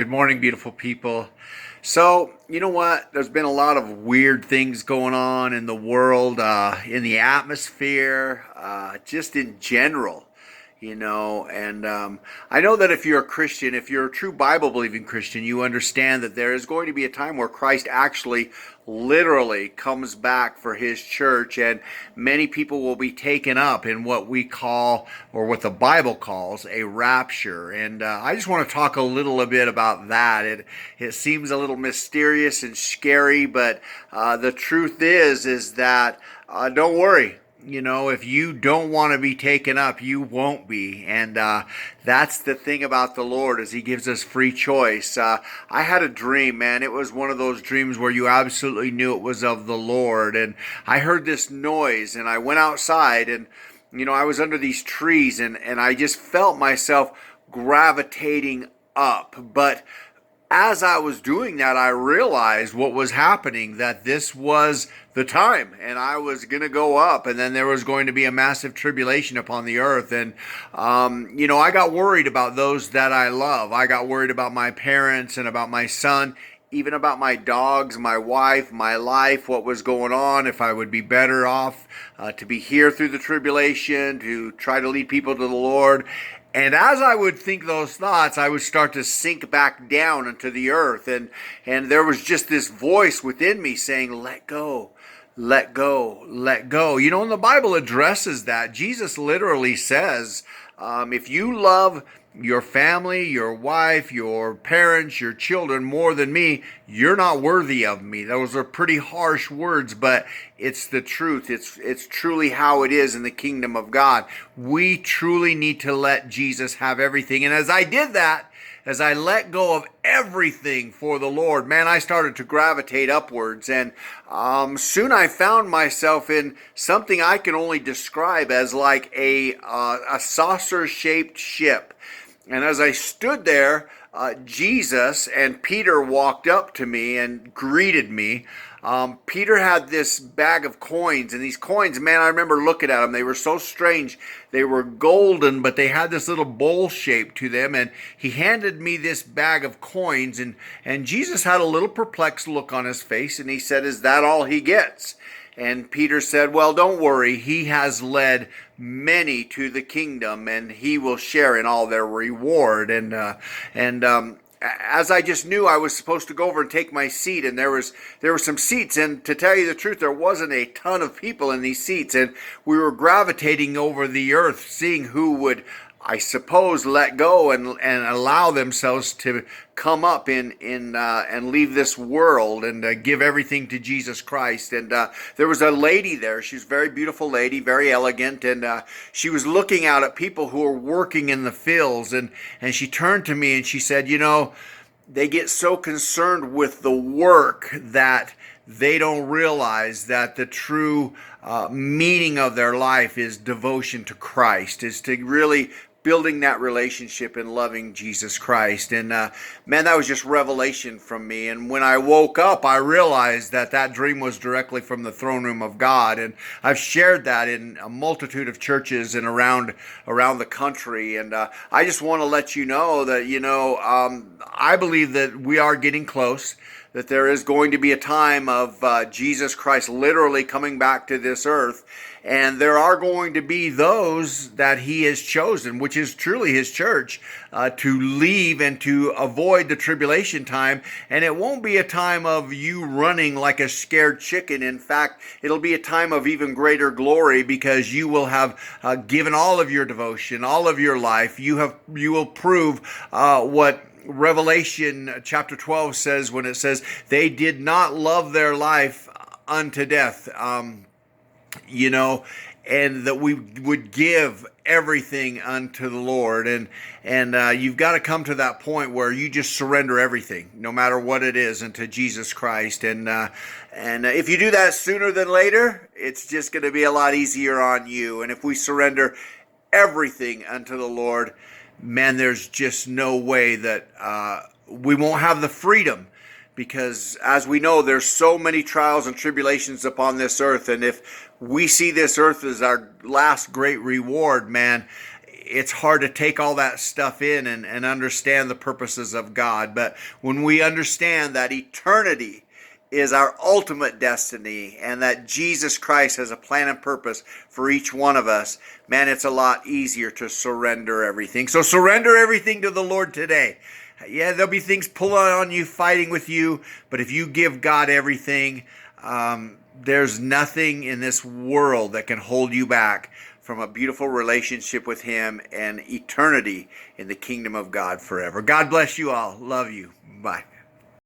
Good morning, beautiful people. So, you know what? There's been a lot of weird things going on in the world, in the atmosphere, just in general, and I know that if you're a Christian, if you're a true Bible believing Christian, you understand that there is going to be a time where Christ actually literally comes back for his church, and many people will be taken up in what we call, or what the Bible calls, a rapture. And I just want to talk a little bit about that. It seems a little mysterious and scary, but the truth is that don't worry. If you don't want to be taken up, you won't be. And that's the thing about the Lord, is he gives us free choice. I had a dream, man. It was one of those dreams where you absolutely knew it was of the Lord. And I heard this noise, and I went outside, and I was under these trees, and I just felt myself gravitating up. But as I was doing that, I realized what was happening, that this was the time, and I was going to go up, and then there was going to be a massive tribulation upon the earth. And, I got worried about those that I love. I got worried about my parents and about my son, even about my dogs, my wife, my life, what was going on, if I would be better off to be here through the tribulation, to try to lead people to the Lord. And as I would think those thoughts, I would start to sink back down into the earth. And there was just this voice within me saying, let go, let go, let go. And the Bible addresses that. Jesus literally says, if you love your family, your wife, your parents, your children more than me, you're not worthy of me. Those are pretty harsh words, but it's the truth. It's truly how it is in the kingdom of God. We truly need to let Jesus have everything. And as I did that, as I let go of everything for the Lord, man, I started to gravitate upwards. And soon I found myself in something I can only describe as like a saucer-shaped ship. And as I stood there, Jesus and Peter walked up to me and greeted me. Peter had this bag of coins, and these coins, man, I remember looking at them. They were so strange. They were golden, but they had this little bowl shape to them. And he handed me this bag of coins, and Jesus had a little perplexed look on his face, and he said, "Is that all he gets?" And Peter said, "Well, don't worry. He has led many to the kingdom, and he will share in all their reward." And as I just knew I was supposed to go over and take my seat, and there were some seats, and to tell you the truth, there wasn't a ton of people in these seats, and we were gravitating over the earth, seeing who would, I suppose, let go and allow themselves to come up and leave this world and give everything to Jesus Christ. And there was a lady there. She was a very beautiful lady, very elegant, and she was looking out at people who were working in the fields. And she turned to me and she said, they get so concerned with the work that they don't realize that the true meaning of their life is devotion to Christ, is to really building that relationship and loving Jesus Christ. And man, that was just revelation from me. And when I woke up, I realized that dream was directly from the throne room of God. And I've shared that in a multitude of churches and around the country. And I just want to let you know that, I believe that we are getting close, that there is going to be a time of Jesus Christ literally coming back to this earth. And there are going to be those that he has chosen, which is truly his church, to leave and to avoid the tribulation time. And it won't be a time of you running like a scared chicken. In fact, it'll be a time of even greater glory, because you will have given all of your devotion, all of your life. You will prove what Revelation chapter 12 says, when it says they did not love their life unto death. And that we would give everything unto the Lord. And you've got to come to that point where you just surrender everything, no matter what it is, unto Jesus Christ. And if you do that sooner than later, it's just going to be a lot easier on you. And if we surrender everything unto the Lord, man, there's just no way that we won't have the freedom. Because as we know, there's so many trials and tribulations upon this earth. And if we see this earth as our last great reward, man, it's hard to take all that stuff in and understand the purposes of God. But when we understand that eternity is our ultimate destiny and that Jesus Christ has a plan and purpose for each one of us, man, it's a lot easier to surrender everything. So surrender everything to the Lord today. Yeah, there'll be things pulling on you, fighting with you, but if you give God everything, there's nothing in this world that can hold you back from a beautiful relationship with Him and eternity in the kingdom of God forever. God bless you all. Love you. Bye.